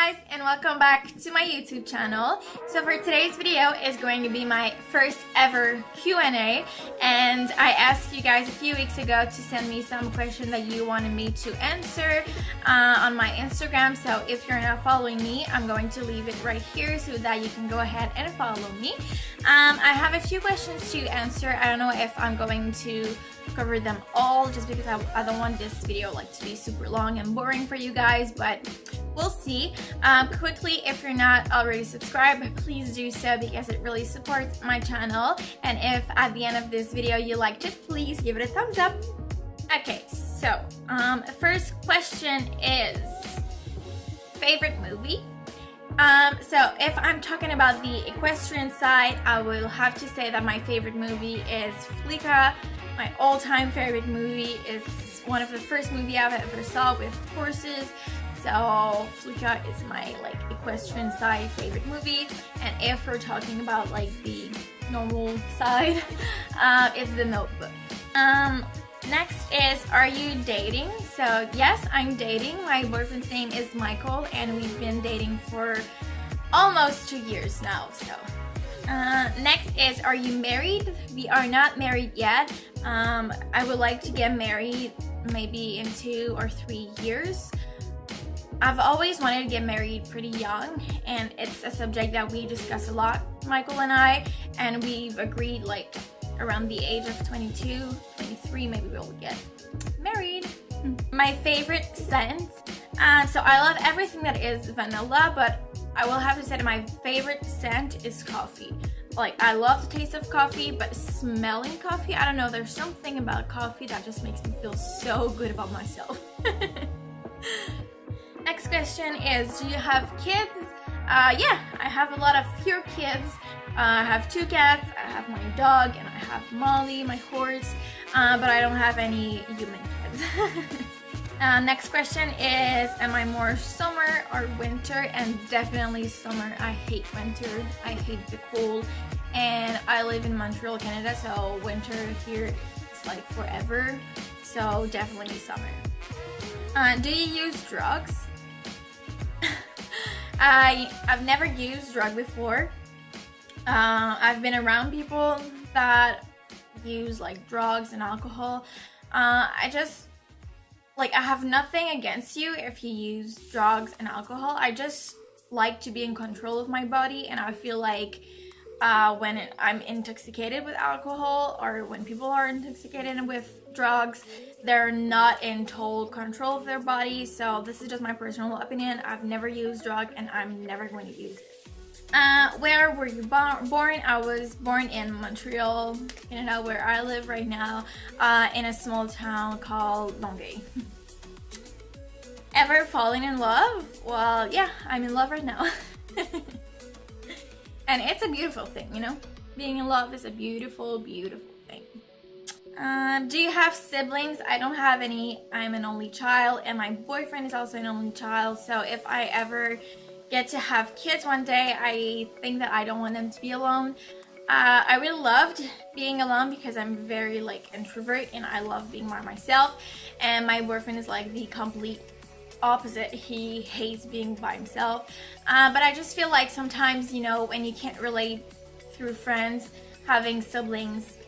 guys, and welcome back to my YouTube channel. So for today's video is going to be my first ever Q&A, and I asked you guys a few weeks ago to send me some questions that you wanted me to answer on my Instagram. So if you're not following me, I'm going to leave it right here so that you can go ahead and follow me. I have a few questions to answer. I don't know if I'm going to cover them all just because I don't want this video to be super long and boring for you guys, but we'll see. Quickly, if you're not already subscribed, please do so because it really supports my channel, and if at the end of this video you liked it, please give it a thumbs up. Okay, so first question is favorite movie. So if I'm talking about the equestrian side, I will have to say that my favorite movie is Flicka. My all-time favorite movie is one of the first movie I've ever saw with horses. So Flicka is my equestrian side favorite movie. And if we're talking about the normal side, it's The Notebook. Next is, are you dating? So yes, I'm dating. My boyfriend's name is Michael, and we've been dating for almost 2 years now. So next is, are you married? We are not married yet. I would like to get married maybe in 2 or 3 years. I've always wanted to get married pretty young, and it's a subject that we discuss a lot, Michael and I, and we've agreed around the age of 22, 23, maybe we'll get married. My favorite scent. So I love everything that is vanilla, but I will have to say that my favorite scent is coffee. I love the taste of coffee, but smelling coffee, I don't know, there's something about coffee that just makes me feel so good about myself. Next question is, do you have kids? Yeah, I have a lot of pure kids. I have 2 cats, I have my dog, and I have Molly, my horse, but I don't have any human kids. Next question is, am I more summer or winter? And definitely summer. I hate winter. I hate the cold. And I live in Montreal, Canada, so winter here is forever. So definitely summer. Do you use drugs? I've never used drug before. I've been around people that use drugs and alcohol. I have nothing against you if you use drugs and alcohol. I just like to be in control of my body, and I feel when I'm intoxicated with alcohol, or when people are intoxicated with drugs, they're not in total control of their body. So this is just my personal opinion. I've never used drug, and I'm never going to use it. Where were you born? I was born in Montreal, Canada, where I live right now, in a small town called Longueuil. Ever falling in love? Well, yeah, I'm in love right now. And it's a beautiful thing, you know? Being in love is a beautiful, beautiful thing. Do you have siblings? I don't have any. I'm an only child, and my boyfriend is also an only child. So if I ever get to have kids one day, I think that I don't want them to be alone. I really loved being alone because I'm very introvert, and I love being by myself. And my boyfriend is the complete opposite. He hates being by himself. But I just feel sometimes, when you can't relate through friends, having siblings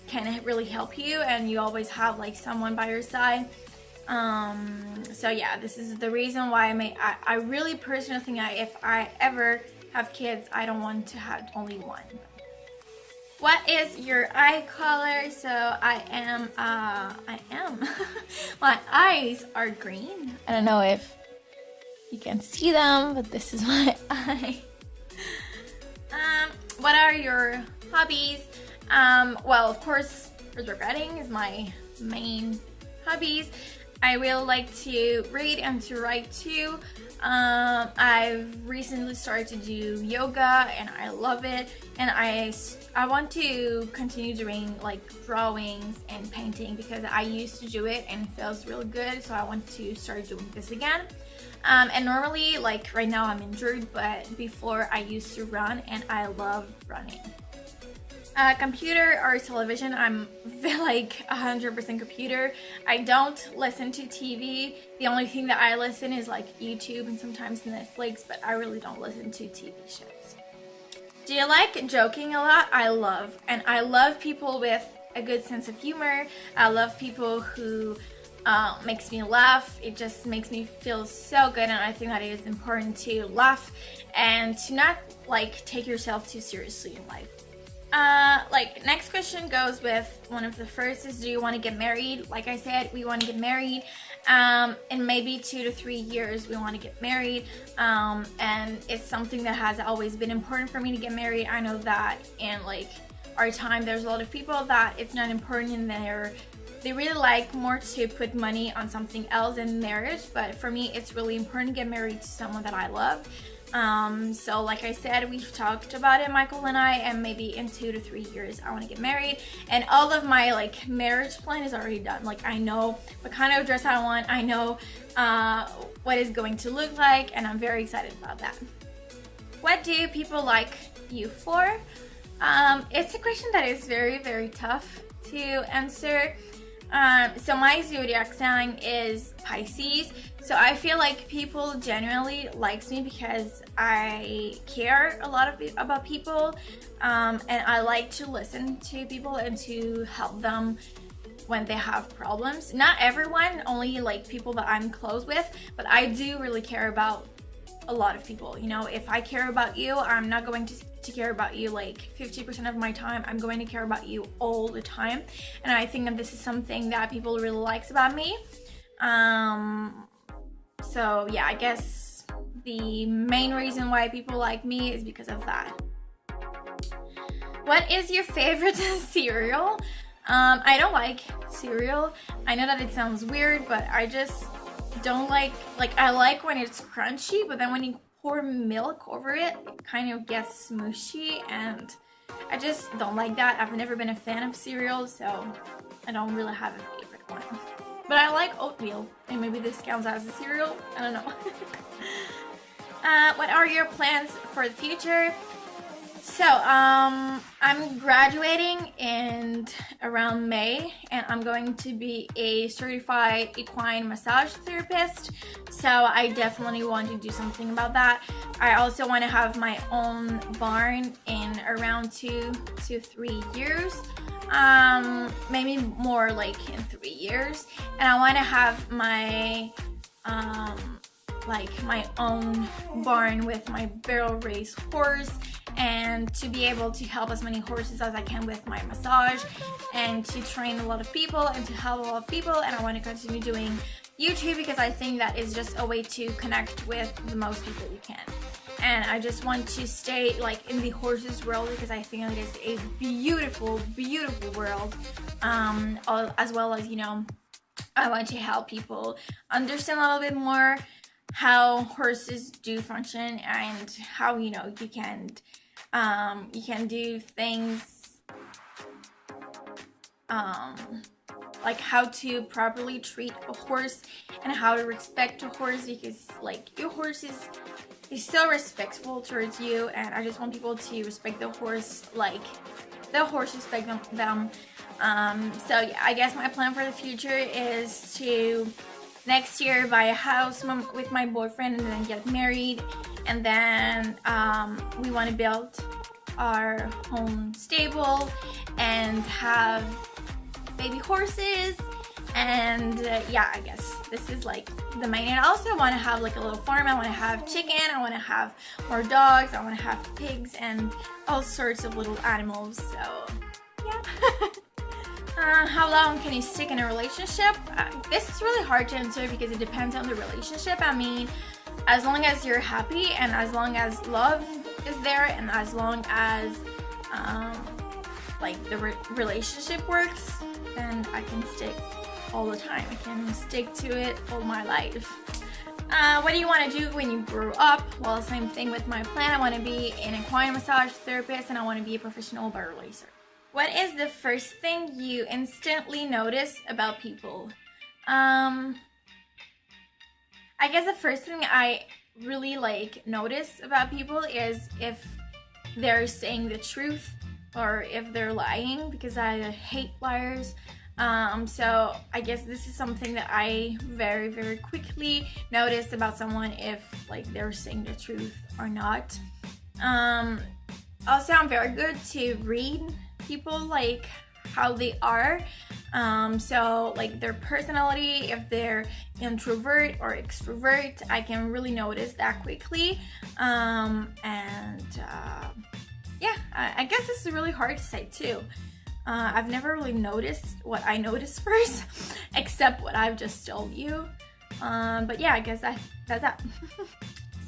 can really help you, and you always have someone by your side. So yeah, this is the reason why I really personally think that if I ever have kids, I don't want to have only one. What is your eye color? So I am my eyes are green. I don't know if you can see them, but this is my eye. What are your hobbies? Well, of course, horseback riding is my main hobbies. I really like to read and to write too. I've recently started to do yoga, and I love it. And I want to continue doing drawings and painting because I used to do it and it feels really good. So I want to start doing this again. And normally, right now I'm injured, but before I used to run, and I love running. Computer or television. I'm like 100% computer. I don't listen to TV. The only thing that I listen is like YouTube and sometimes Netflix, but I really don't listen to TV shows. Do you like joking a lot? I love people with a good sense of humor. I love people who makes me laugh. It just makes me feel so good, and I think that it is important to laugh and to not like take yourself too seriously in life. Like next question goes with one of the first is, do you want to get married? Like I said, we want to get married. In maybe 2 to 3 years we want to get married, and it's something that has always been important for me to get married. I know that in like our time there's a lot of people that it's not important in they really like more to put money on something else in marriage, but for me it's really important to get married to someone that I love. So like I said, we've talked about it, Michael and I, and maybe in 2 to 3 years I want to get married, and all of my like marriage plan is already done. Like I know what kind of dress I want, I know what it's going to look like, and I'm very excited about that. What do people like you for? It's a question that is very, very tough to answer. So my zodiac sign is Pisces, so I feel like people genuinely likes me because I care a lot about people, and I like to listen to people and to help them when they have problems. Not everyone, only like people that I'm close with, but I do really care about a lot of people. You know, if I care about you, I'm not going to care about you like 50% of my time. I'm going to care about you all the time, and I think that this is something that people really likes about me. So yeah, I guess the main reason why people like me is because of that. What is your favorite cereal? I don't like cereal. I know that it sounds weird, but I just don't like I like when it's crunchy, but then when you pour milk over it, it kind of gets smooshy, and I just don't like that. I've never been a fan of cereal, so I don't really have a favorite one. But I like oatmeal, and maybe this counts as a cereal. I don't know. What are your plans for the future? So, I'm graduating in around May, and I'm going to be a certified equine massage therapist. So I definitely want to do something about that. I also want to have my own barn in around 2 to 3 years. Maybe more like in 3 years. And I want to have my my own barn with my barrel race horse, and to be able to help as many horses as I can with my massage, and to train a lot of people and to help a lot of people. And I want to continue doing YouTube because I think that is just a way to connect with the most people you can. And I just want to stay like in the horses world because I think it is a beautiful, beautiful world. As well as, you know, I want to help people understand a little bit more how horses do function, and how, you know, you can do things like how to properly treat a horse and how to respect a horse, because like your horse is so respectful towards you, and I just want people to respect the horse like the horse respect them. So yeah, I guess my plan for the future is to next year buy a house with my boyfriend and then get married, and then we want to build our home stable and have baby horses, and yeah, I guess this is like the main. And I also want to have like a little farm. I want to have chicken, I want to have more dogs, I want to have pigs and all sorts of little animals. So yeah. How long can you stick in a relationship? This is really hard to answer because it depends on the relationship. I mean, as long as you're happy and as long as love is there and as long as like the relationship works, then I can stick all the time. I can stick to it all my life. What do you want to do when you grow up? Well, same thing with my plan. I want to be an equine massage therapist, and I want to be a professional barrel racer. What is the first thing you instantly notice about people? I guess the first thing I really like notice about people is if they're saying the truth or if they're lying, because I hate liars. So I guess this is something that I very, very quickly noticed about someone, if like they're saying the truth or not. Also, I'm very good to read people, like how they are. So like their personality, if they're introvert or extrovert, I can really notice that quickly. Yeah, I guess this is really hard to say too. I've never really noticed what I noticed first, except what I've just told you. But yeah, I guess that's that.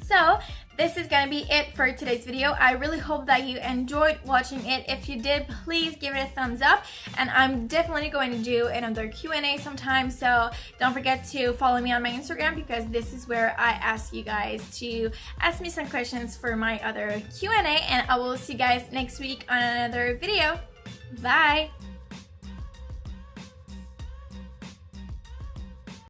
So this is gonna be it for today's video. I really hope that you enjoyed watching it. If you did, please give it a thumbs up, and I'm definitely going to do another Q&A sometime, so don't forget to follow me on my Instagram, because this is where I ask you guys to ask me some questions for my other Q&A, and I will see you guys next week on another video. Bye!